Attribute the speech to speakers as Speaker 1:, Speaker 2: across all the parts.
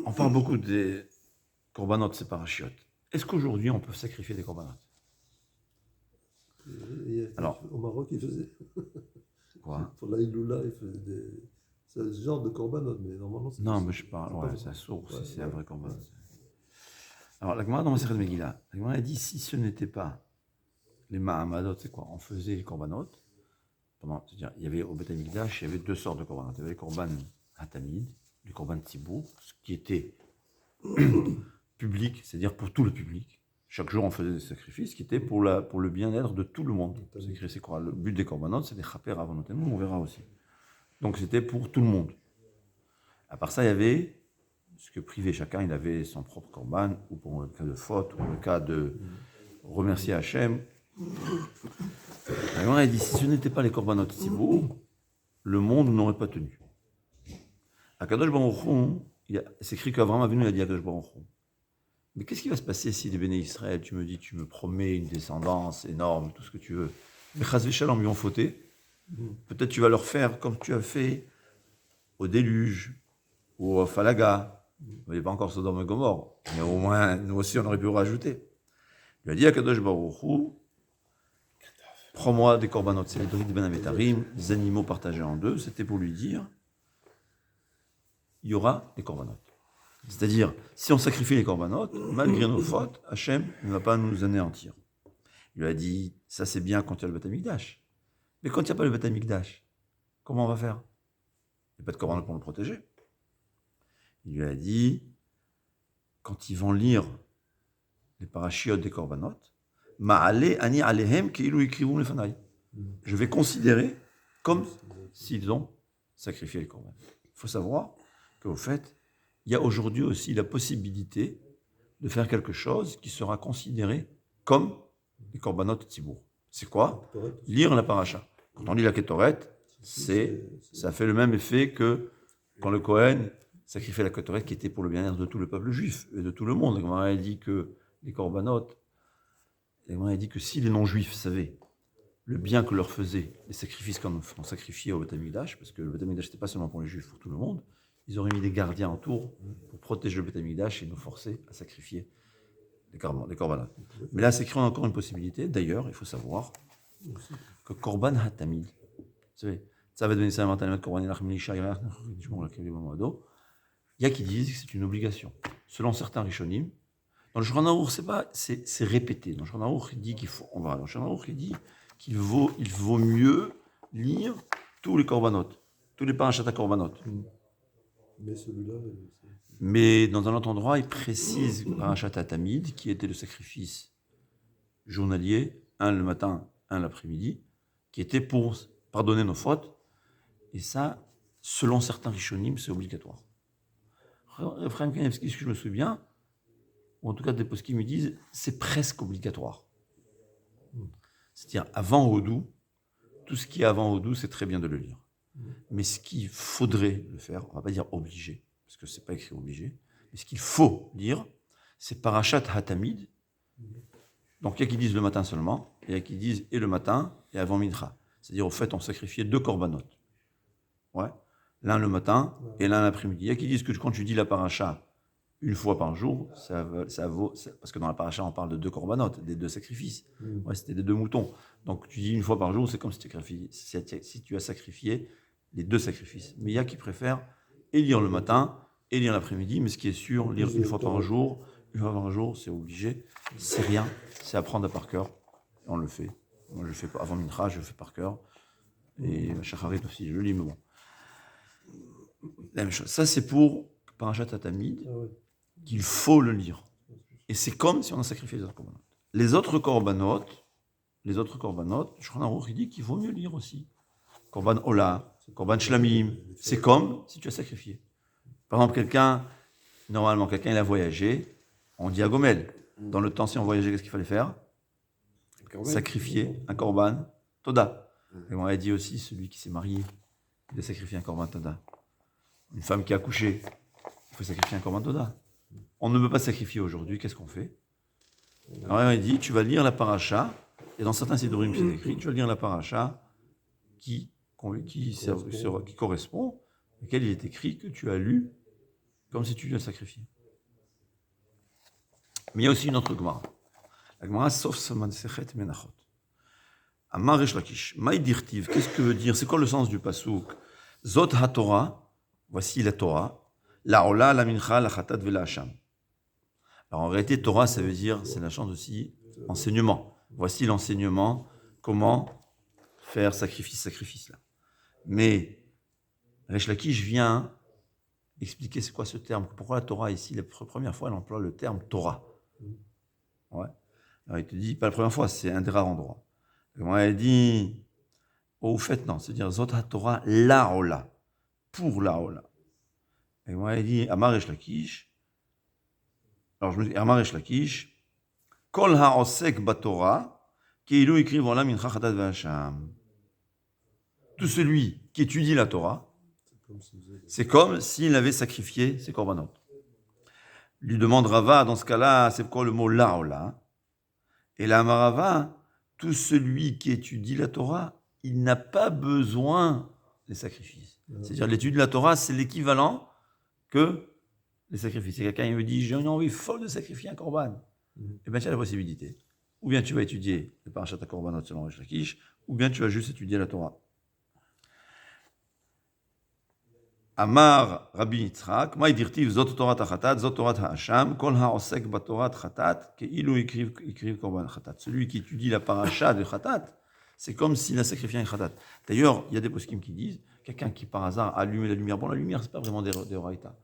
Speaker 1: on parle beaucoup des corbanotes, c'est parachiotes. Est-ce qu'aujourd'hui, on peut sacrifier des corbanotes? Alors,
Speaker 2: Au Maroc, ils faisaient.
Speaker 1: quoi?
Speaker 2: Pour la Iloula, ils faisaient ce genre de corbanot, mais normalement,
Speaker 1: Non, mais je parle,
Speaker 2: c'est pas
Speaker 1: ouais,
Speaker 2: bon.
Speaker 1: c'est un sourd,
Speaker 2: Ouais,
Speaker 1: si c'est un
Speaker 2: ouais,
Speaker 1: vrai corban.
Speaker 2: ouais.
Speaker 1: Alors, la Gemara dans Masechet Megillah, la Gemara a dit si ce n'était pas les Mahamadot, c'est quoi? On faisait les corbanotes. C'est-à-dire, il y avait au Beth Amikdash, il y avait deux sortes de corbanotes. Il y avait les korban hatamid, les korban tzibour, ce qui était public, c'est-à-dire pour tout le public. Chaque jour, on faisait des sacrifices qui étaient pour le bien-être de tout le monde. C'est quoi? Le but des corbanotes, c'est des chaper avonotem, on verra aussi. Donc, c'était pour tout le monde. À part ça, il y avait ce que privé, chacun, il avait son propre korban, ou pour le cas de faute, ou pour le cas de remercier Hachem. Alors, il dit, si ce n'était pas les korbanot tzibour, le monde n'aurait pas tenu. Akadosh Baruch Hu, c'est écrit qu'Avraham Avinu a dit à Akadosh Baruch Hu, mais qu'est-ce qui va se passer si les béné Israël, tu me dis, tu me promets une descendance énorme, tout ce que tu veux, mais Chaz v'Shalom lui ont fauté, peut-être tu vas leur faire comme tu as fait au déluge, ou au Falaga, il n'y a pas encore Sodome et Gomorre, mais au moins, nous aussi, on aurait pu rajouter. Il a dit à Akadosh Baruch Hu, prends-moi des korbanot, c'est les Dovid Ben Ametarim, des animaux partagés en deux, c'était pour lui dire, il y aura des korbanot. C'est-à-dire, si on sacrifie les corbanotes, malgré nos fautes, Hachem ne va pas nous anéantir. Il lui a dit, ça c'est bien quand il y a le Beth Amikdash. Mais quand il n'y a pas le Beth Amikdash, comment on va faire? Il n'y a pas de korbanot pour le protéger. Il lui a dit, quand ils vont lire les parachiotes des corbanotes, Ma'ale ani alehem keilu ikrivu lefanai. Je vais considérer comme s'ils ont sacrifié les corbanotes. Il faut savoir qu'au fait, il y a aujourd'hui aussi la possibilité de faire quelque chose qui sera considéré comme les corbanotes tzibour. C'est quoi? Lire la paracha. Quand on lit la Ketoret, ça fait le même effet que quand le Kohen sacrifiait la Ketoret qui était pour le bien-être de tout le peuple juif et de tout le monde. La Gemara dit que les corbanotes, la Gemara dit que si les non-juifs savaient le bien que leur faisaient les sacrifices qu'on sacrifiait au Beth Amikdash, parce que le Beth Amikdash n'était pas seulement pour les juifs, pour tout le monde, ils auraient mis des gardiens autour pour protéger le Beth Amikdash et nous forcer à sacrifier les corbanotes. Mais là, c'est créé encore une possibilité. D'ailleurs, il faut savoir que korban hatamid, vous savez, ça va donner ça à korban ilach, il y a qui disent que c'est une obligation. Selon certains rishonim, dans le Shulchan Aruch, c'est répété. Dans le Shulchan Aruch, il dit qu'il faut, on va, dans le Shulchan Aruch, il dit qu'il vaut mieux lire tous les corbanotes, tous les parashat korbanot.
Speaker 2: Mais celui-là.
Speaker 1: Mais dans un autre endroit, il précise parashat hatamid, qui était le sacrifice journalier, un le matin, un l'après-midi, qui était pour pardonner nos fautes. Et ça, selon certains rishonim, c'est obligatoire. Ephraim Kanevski, si je me souviens, ou en tout cas des poskim me disent, c'est presque obligatoire. C'est-à-dire, avant Hodou, tout ce qui est avant Hodou, c'est très bien de le lire. Mais ce qu'il faudrait le faire, on ne va pas dire obligé, parce que ce n'est pas écrit obligé, mais ce qu'il faut lire, c'est Parashat Hatamid. Donc, il y a qui disent le matin seulement, et il y a qui disent et le matin et avant Mincha. C'est-à-dire, au fait, on sacrifiait deux corbanotes. Ouais. L'un le matin et l'un l'après-midi. Il y a qui disent que quand tu dis la paracha une fois par jour, ça vaut, parce que dans la paracha, on parle de deux corbanotes, des deux sacrifices. Ouais, c'était des deux moutons. Donc, tu dis une fois par jour, c'est comme si tu as sacrifié les deux sacrifices. Mais il y a qui préfèrent et lire le matin et lire l'après-midi, mais ce qui est sûr, lire une fois par jour, c'est obligé. C'est rien, c'est apprendre par cœur. On le fait. Moi, je le fais pas avant Mincha, je le fais par cœur. Et Shacharit aussi, je le lis, mais bon. La même chose. Ça, c'est pour Parashat Hatamid, qu'il faut le lire. Et c'est comme si on a sacrifié les autres corbanotes. Les autres corbanotes, Shulchan Aruch, il dit qu'il vaut mieux lire aussi. Korban Ola, Korban Shlamim, c'est comme si tu as sacrifié. Par exemple, normalement, quelqu'un, il a voyagé, on dit à Gomel. Dans le temps, si on voyageait, qu'est-ce qu'il fallait faire? Sacrifier un Korban Toda. Et on a dit aussi, celui qui s'est marié, il a sacrifié un Korban Toda. Une femme qui a accouché, il faut sacrifier un Korban Toda. On ne peut pas sacrifier aujourd'hui, qu'est-ce qu'on fait? Alors il dit, tu vas lire la paracha, et dans certains sidourim c'est écrit, tu vas lire la paracha qui correspond, auquel il est écrit que tu as lu comme si tu le sacrifiais. Mais il y a aussi une autre Gemara. La Gemara, sauf Saman-Sechet Menachot. Amar Resh Lakish, Maï dirtiv, qu'est-ce que veut dire? C'est quoi le sens du pasouk? Zot ha-Torah, voici la Torah, la Ola, la Mincha, la Chatat, ve la Hacham. Alors en réalité, Torah, ça veut dire, c'est la chance aussi, enseignement. Voici l'enseignement, comment faire sacrifice là. Mais Resh Lakish vient expliquer c'est quoi ce terme, pourquoi la Torah ici, la première fois, elle emploie le terme Torah. Ouais. Alors il te dit, pas la première fois, c'est un des rares endroits. Elle dit, au fait, non, c'est-à-dire Zot ha-Torah, la Ola, pour la Ola. Et moi, elle dit, Amar Resh Lakish. Alors je me dis, Amar Resh Lakish, Kol ha-osek ba-Torah, keilu ikriv ola mincha chatat ve'hasham. Tout celui qui étudie la Torah, c'est comme s'il avait sacrifié ses korbanot. Lui demande Rava, dans ce cas-là, c'est quoi le mot la Ola? Et la Amarava, tout celui qui étudie la Torah, il n'a pas besoin des sacrifices. C'est-à-dire l'étude de la Torah, c'est l'équivalent que les sacrifices. Et quelqu'un il me dit, j'ai une envie folle de sacrifier un korban. Et bien tu as la possibilité. Ou bien tu vas étudier le parashat korbanot selon Resh Lakish, ou bien tu vas juste étudier la Torah. Amar Rabbi Yitzhak, Maï dirtiv zot Torah tachatat, zot Torah ha'asham, kol ha'osek ba-Torah chatat, ke'ilu ikriv korban chatat. Celui qui étudie la paracha de chatat, c'est comme s'il a sacrifié un chatat. D'ailleurs, il y a des poskim qui disent, quelqu'un qui par hasard a allumé la lumière, bon la lumière c'est pas vraiment des oraïta.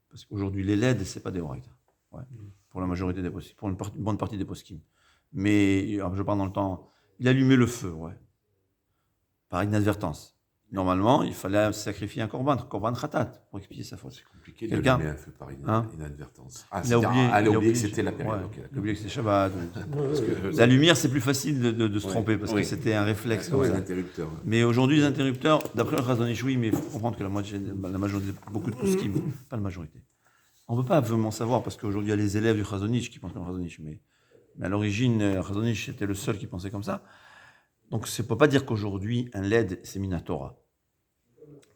Speaker 1: Parce qu'aujourd'hui les LED c'est pas des oraïta. Ouais. Pour la majorité des poskim, pour une bonne partie des poskim. Mais, alors, je parle dans le temps, il a allumé le feu, ouais. Par inadvertance. Normalement, il fallait sacrifier un korban khatat, pour expier sa faute.
Speaker 3: C'est compliqué d'allumer un feu par inadvertance.
Speaker 1: Il a oublié
Speaker 3: que c'était la période.
Speaker 1: Ouais,
Speaker 3: Okay,
Speaker 1: il a oublié que c'était Shabbat. La lumière, c'est plus facile de se tromper, parce que c'était un réflexe.
Speaker 3: Comme un interrupteur.
Speaker 1: Mais aujourd'hui, les interrupteurs, d'après le Chazon Ish, oui, mais il faut comprendre que la majorité, beaucoup de poskim, pas la majorité. On ne peut pas vraiment savoir, parce qu'aujourd'hui, il y a les élèves du Chazon Ish qui pensent comme Chazon Ish, mais à l'origine, Chazon Ish était le seul qui pensait comme ça. Donc, ça ne peut pas dire qu'aujourd'hui, un LED, c'est Minatora.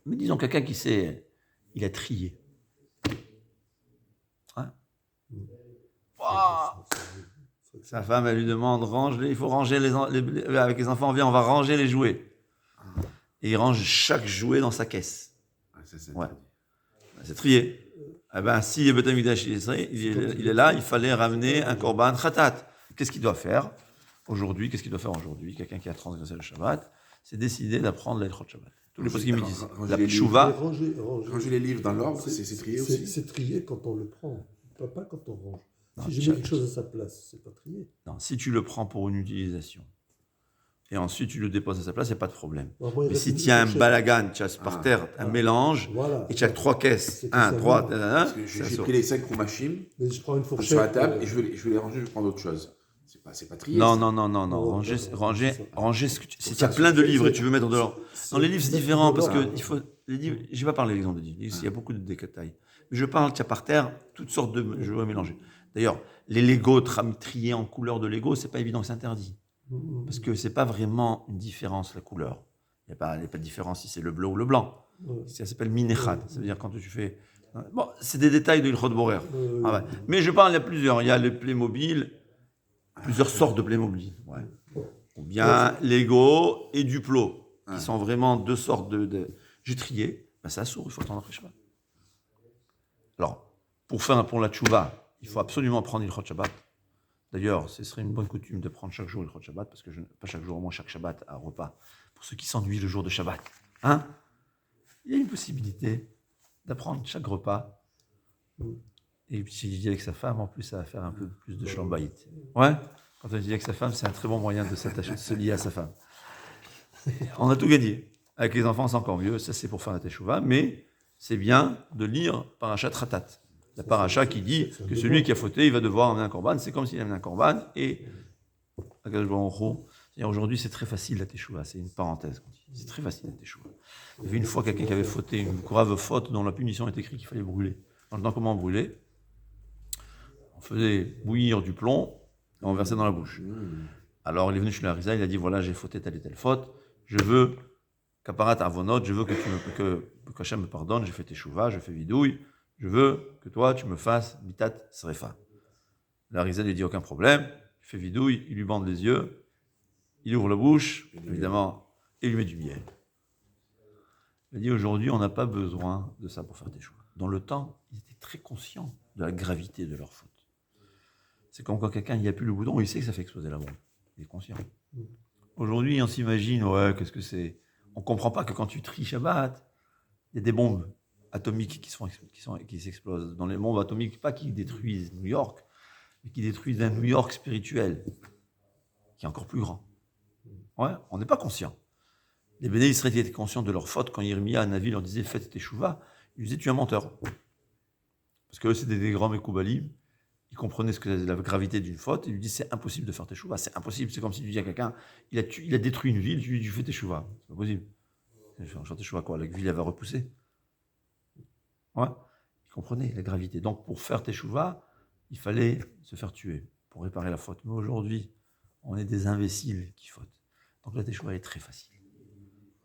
Speaker 1: Mais disons, quelqu'un qui sait, il a trié. Hein? Wow. Sa femme, elle lui demande, il faut ranger avec les enfants, viens, on va ranger les jouets. Et il range chaque jouet dans sa caisse. Ouais. C'est trié. Eh ben, si le Beth Amikdash il est là, il fallait ramener un korban khatat. Qu'est-ce qu'il doit faire aujourd'hui? Quelqu'un qui a transgressé le Shabbat, c'est décider d'apprendre l'Elchot Shabbat. Tous les poskim me disent. La Tchouva.
Speaker 3: Ranger les livres dans l'ordre, c'est trié aussi.
Speaker 2: C'est trié quand on le prend, pas quand on range. Non, si je mets quelque chose à sa place, c'est pas trié.
Speaker 1: Non, si tu le prends pour une utilisation et ensuite tu le déposes à sa place, il n'y a pas de problème. Mais si tu as un balagan, tu as par terre un mélange, et tu as 3 caisses, 1, 3,
Speaker 3: j'ai pris les 5 roumachim sur la table et je vais les ranger, je vais prendre autre chose. C'est pas trié.
Speaker 1: Non. Ranger, si tu as plein de livres et tu veux mettre de l'ordre. Dans les livres, c'est différent parce que il faut. Les livres, je ne vais pas parler l'exemple des livres. Il y a beaucoup de détails. Mais je parle, tu as par terre toutes sortes de jouets mélangés. D'ailleurs, les Lego triés en couleur de Lego, c'est pas évident, c'est interdit. Parce que c'est pas vraiment une différence, la couleur. Il n'y a pas de différence si c'est le bleu ou le blanc. Ça s'appelle minechad. Ça veut dire quand tu fais. Bon, c'est des détails de l'Ilchot Borer. Mais je parle, il y a plusieurs. Il y a le Playmobil. Plusieurs sortes de Playmobil, ouais. Ou bien Lego et Duplo, qui sont vraiment deux sortes de... J'ai trié, ben ça sourd, il faut attendre après Shabbat. Alors, pour la tchouva, il faut absolument prendre l'Ilchot Shabbat. D'ailleurs, ce serait une bonne coutume de prendre chaque jour l'Ilchot Shabbat, parce que pas chaque jour, au moins chaque Shabbat à repas, pour ceux qui s'ennuient le jour de Shabbat. Hein? Il y a une possibilité d'apprendre chaque repas. Et puis, s'il dit avec sa femme, en plus, ça va faire un peu plus de shlombaït. Ouais, quand on dit avec sa femme, c'est un très bon moyen de se lier à sa femme. On a tout gagné. Avec les enfants, c'est encore mieux. Ça, c'est pour faire la teshuva. Mais c'est bien de lire Parashat Ratat. La paracha qui dit que celui qui a fauté, il va devoir amener un korban. C'est comme s'il amenait un korban. Et aujourd'hui, c'est très facile la teshuva. C'est une parenthèse. C'est très facile la teshuva. Il y avait une fois quelqu'un qui avait fauté, une grave faute dont la punition est écrite qu'il fallait brûler. Dans le temps, comment brûler? On faisait bouillir du plomb et on versait dans la bouche. Alors il est venu chez l'Arisa, il a dit voilà, j'ai fauté telle et telle faute, je veux kaparat avonot, je veux que Hashem me pardonne, j'ai fait teshuva, je fais vidouille, Je veux que toi, tu me fasses mitat srefa. L'Arizal lui dit aucun problème, il fait vidouille, il lui bande les yeux, il ouvre la bouche, évidemment, et il lui met du miel. Il dit aujourd'hui, on n'a pas besoin de ça pour faire des choix. Dans le temps, ils étaient très conscients de la gravité de leur faute. C'est comme quand quelqu'un n'y a plus le boudon, il sait que ça fait exploser la bombe. Il est conscient. Aujourd'hui, on s'imagine, ouais, qu'est-ce que c'est? On ne comprend pas que quand tu tries Shabbat, il y a des bombes atomiques qui s'explosent. Dans les bombes atomiques, pas qui détruisent New York, mais qui détruisent un New York spirituel, qui est encore plus grand. Ouais, on n'est pas conscient. Les Béné Israël étaient conscients de leur faute quand Yirmiya à Navi leur disait faites tes chouvas. Ils disaient tu es un menteur. Parce que eux, c'était des grands Mekoubalim. Ils comprenaient ce que la gravité d'une faute. Ils lui disaient c'est impossible de faire tes chouvas. C'est impossible. C'est comme si tu dis à quelqu'un il a détruit une ville, tu lui dis tu fais tes chouvas. C'est pas possible. Faire tes chouvas quoi? La ville, elle va repousser. Ouais. Ils comprenaient la gravité. Donc pour faire tes chouvas, il fallait se faire tuer pour réparer la faute. Mais aujourd'hui, on est des imbéciles qui fautent. Donc la teshuva est très facile.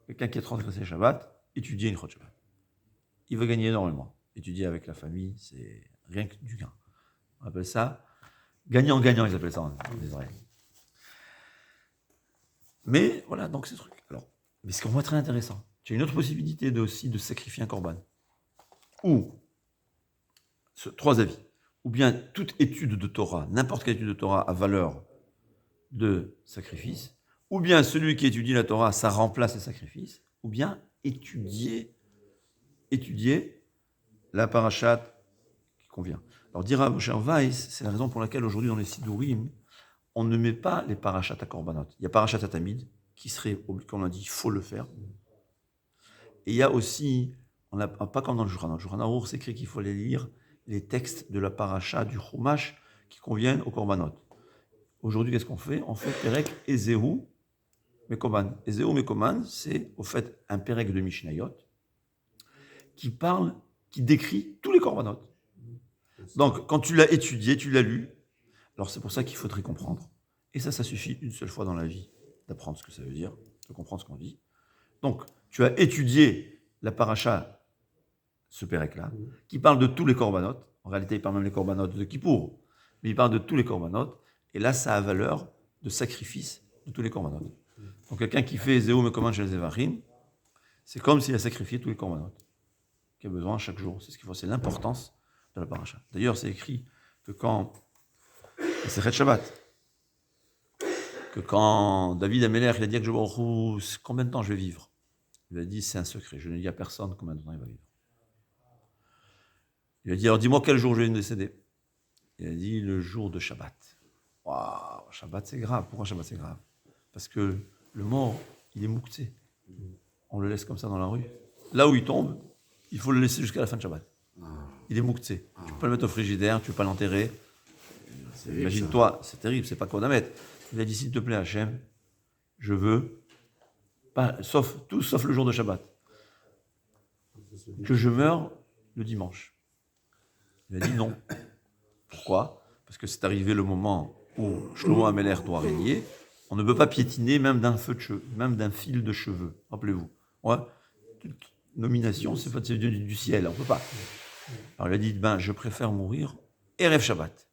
Speaker 1: Quelqu'un qui a transgressé Shabbat, étudie une Chot Shabbat. Il va gagner énormément. Étudier avec la famille, c'est rien que du gain. On appelle ça gagnant-gagnant, ils appellent ça en Israël. Mais voilà, donc c'est ce truc. Alors, mais ce qu'on voit très intéressant, tu as une autre possibilité aussi de sacrifier un korban. Ou, trois avis. Ou bien toute étude de Torah, n'importe quelle étude de Torah à valeur de sacrifice, ou bien celui qui étudie la Torah, ça remplace les sacrifices, ou bien étudier la parashat qui convient. Alors, dira Moshe Weiss, c'est la raison pour laquelle aujourd'hui dans les Sidourim, on ne met pas les parachats à korbanot. Il y a parachat à tamid, qui serait, comme on a dit, il faut le faire. Et il y a aussi, pas comme dans le Shulchan Aruch, c'est écrit qu'il faut les lire, les textes de la paracha du Chumash qui conviennent au korbanot. Aujourd'hui, qu'est-ce qu'on fait? On fait Perek Ezehu Mekoman. Ezehu Mekoman, c'est au fait un Perek de Mishnayot qui décrit tous les korbanot. Donc, quand tu l'as étudié, tu l'as lu, alors c'est pour ça qu'il faudrait comprendre. Et ça suffit une seule fois dans la vie d'apprendre ce que ça veut dire, de comprendre ce qu'on dit. Donc, tu as étudié la paracha, ce Perek-là, qui parle de tous les korbanot. En réalité, il parle même des korbanot de Kippour, mais il parle de tous les korbanot. Et là, ça a valeur de sacrifice de tous les korbanot. Donc, quelqu'un qui fait Zéo Mekoman chez les Evarim, c'est comme s'il a sacrifié tous les korbanot qu'il a besoin chaque jour. C'est ce qu'il faut, c'est l'importance de la paracha. D'ailleurs, c'est écrit que quand c'est Shabbat, que quand David Améler, il a dit à Baruch Hu, combien de temps je vais vivre? Il a dit, c'est un secret, je ne dis à personne combien de temps il va vivre. Il a dit, alors dis-moi quel jour je vais décéder. Il a dit, le jour de Shabbat. Waouh, Shabbat c'est grave. Pourquoi Shabbat c'est grave? Parce que le mort, il est mouktsé. On le laisse comme ça dans la rue. Là où il tombe, il faut le laisser jusqu'à la fin de Shabbat. Il est mouktsé. Tu ne peux pas le mettre au frigidaire, tu ne peux pas l'enterrer. Imagine-toi, c'est terrible, c'est pas quoi d'mettre. Il a dit, s'il te plaît, Hachem, je veux, sauf le jour de Shabbat, que je meure le dimanche. Il a dit non. Pourquoi? Parce que c'est arrivé le moment où Shlomo Améler doit régner. On ne peut pas piétiner même d'un feu de cheveux, même d'un fil de cheveux. Rappelez-vous. Ouais. Toute nomination, c'est pas du ciel, on ne peut pas. Alors il a dit, je préfère mourir Erev Shabbat.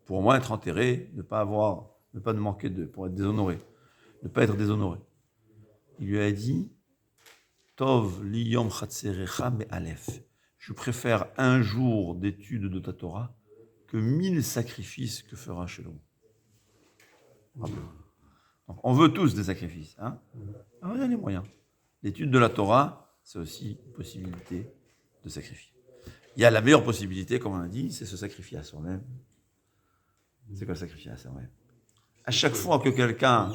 Speaker 1: Pour au moins être enterré, ne pas manquer pour être déshonoré, ne pas être déshonoré. Il lui a dit, Tov liyom chatzerecha me alef. Je préfère un jour d'étude de ta Torah que 1000 sacrifices que fera Shlomo. On veut tous des sacrifices. Hein? Alors il y a les moyens. L'étude de la Torah, c'est aussi une possibilité de sacrifier. Il y a la meilleure possibilité, comme on a dit, c'est se sacrifier à soi-même. C'est quoi le sacrifier à soi-même? À chaque fois que quelqu'un,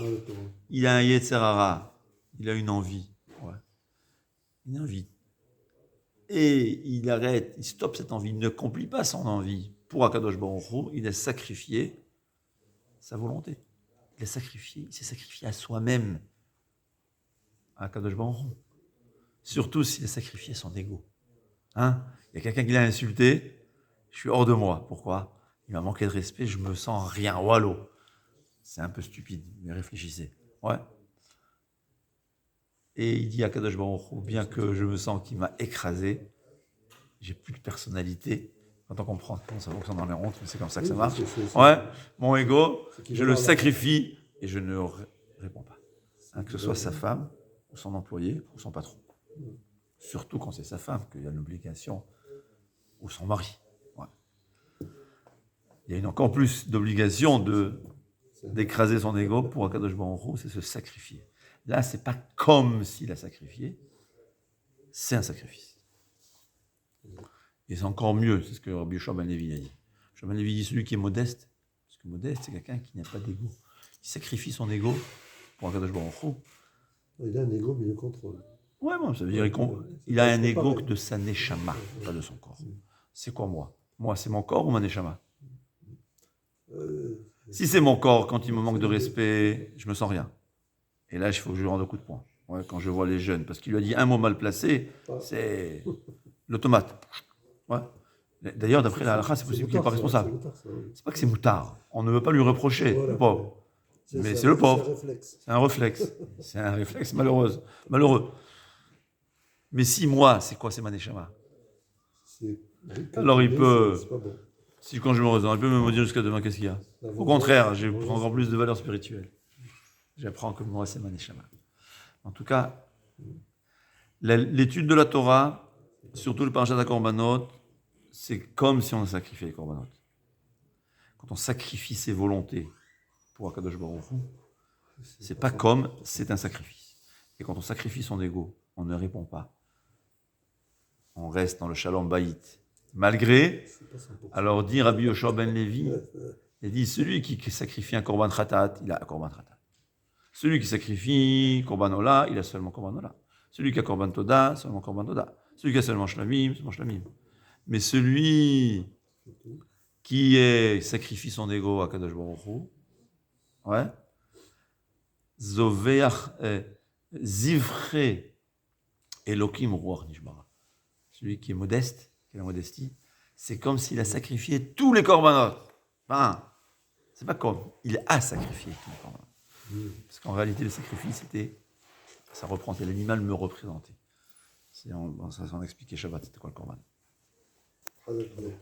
Speaker 1: il a un Yetzer Hara, il a une envie, une envie, et il arrête, il stoppe cette envie, il ne accomplit pas son envie pour Akadosh Baruch Hu, il a sacrifié sa volonté. Il s'est sacrifié à soi-même, à Akadosh Baruch Hu. Surtout s'il a sacrifié son ego. Hein? Il y a quelqu'un qui l'a insulté, je suis hors de moi. Pourquoi? Il m'a manqué de respect, je me sens rien, wallo. C'est un peu stupide, mais réfléchissez. Ouais. Et il dit à Kadosh Baruch Hu, bien que je me sens qu'il m'a écrasé, j'ai plus de personnalité. Quand on comprend comment ça fonctionne dans les rondes, c'est comme ça que ça
Speaker 2: Oui,
Speaker 1: marche.
Speaker 2: c'est-
Speaker 1: Ouais, mon ego,
Speaker 2: c'est qu'il
Speaker 1: je
Speaker 2: va
Speaker 1: le
Speaker 2: dans la-
Speaker 1: sacrifie et je ne réponds pas. Hein, que ce
Speaker 2: qu'il
Speaker 1: soit
Speaker 2: va-
Speaker 1: sa femme, ou son employé, ou son patron. Surtout quand c'est sa femme, qu'il y a l'obligation, ou son mari. Ouais. Il y a une encore plus d'obligation d'écraser son ego pour Akadosh Baruch Hu, c'est se sacrifier. Là, c'est pas comme s'il a sacrifié, c'est un sacrifice. Et c'est encore mieux, c'est ce que Rabbi Yoshua ben Levi a dit. Yoshua ben Levi dit celui qui est modeste, parce que modeste, c'est quelqu'un qui n'a pas d'ego. Il sacrifie son ego pour Akadosh Baruch Hu.
Speaker 2: Il a un ego, mais il le contrôle.
Speaker 1: Ouais, bon, ça veut dire qu'il a un ego de sa neshama, pas de son corps. C'est quoi moi? Moi, c'est mon corps ou ma neshama? Si c'est mon corps, quand il me manque de respect, je me sens rien. Et là, il faut que je lui rende un coup de poing. Ouais, quand je vois les jeunes, parce qu'il lui a dit un mot mal placé, c'est l'automate. Ouais. D'ailleurs, d'après la halakha, c'est possible qu'il n'est pas responsable. C'est pas que c'est moutard. On ne veut pas lui reprocher, le pauvre. Mais c'est le pauvre. C'est un réflexe. C'est un réflexe malheureux. Mais si moi, c'est quoi? C'est ma neshama. Alors il peut, si quand je me raisonne, il peut me dire jusqu'à demain qu'est-ce qu'il y a. Au contraire, je prends encore plus de valeur spirituelle. J'apprends que moi, c'est ma neshama. En tout cas, l'étude de la Torah, surtout le parashat HaKorbanot, c'est comme si on sacrifiait les Korbanot. Quand on sacrifie ses volontés pour Akadosh Baruch Hu, c'est pas comme, c'est un sacrifice. Et quand on sacrifie son ego, on ne répond pas. On reste dans le shalom bayit. Malgré, alors dit Rabbi Yoshua ben Levi, il dit celui qui sacrifie un korban khatat, il a un korban khatat. Celui qui sacrifie korban ola, il a seulement korban ola. Celui qui a korban toda, seulement korban toda. Celui qui a seulement shlamim, seulement shlamim. Mais celui qui sacrifie son ego à Kadosh Baruch Hu, ouais, zoveach zivre elokim ruach nishbara. Celui qui est modeste, qui a la modestie, c'est comme s'il a sacrifié tous les korbanot. Enfin, c'est pas comme, il a sacrifié tous les korbanot. Parce qu'en réalité, le sacrifice, ça reprend, c'est l'animal me représentait. Ça, on expliquait Shabbat, c'était quoi le korban.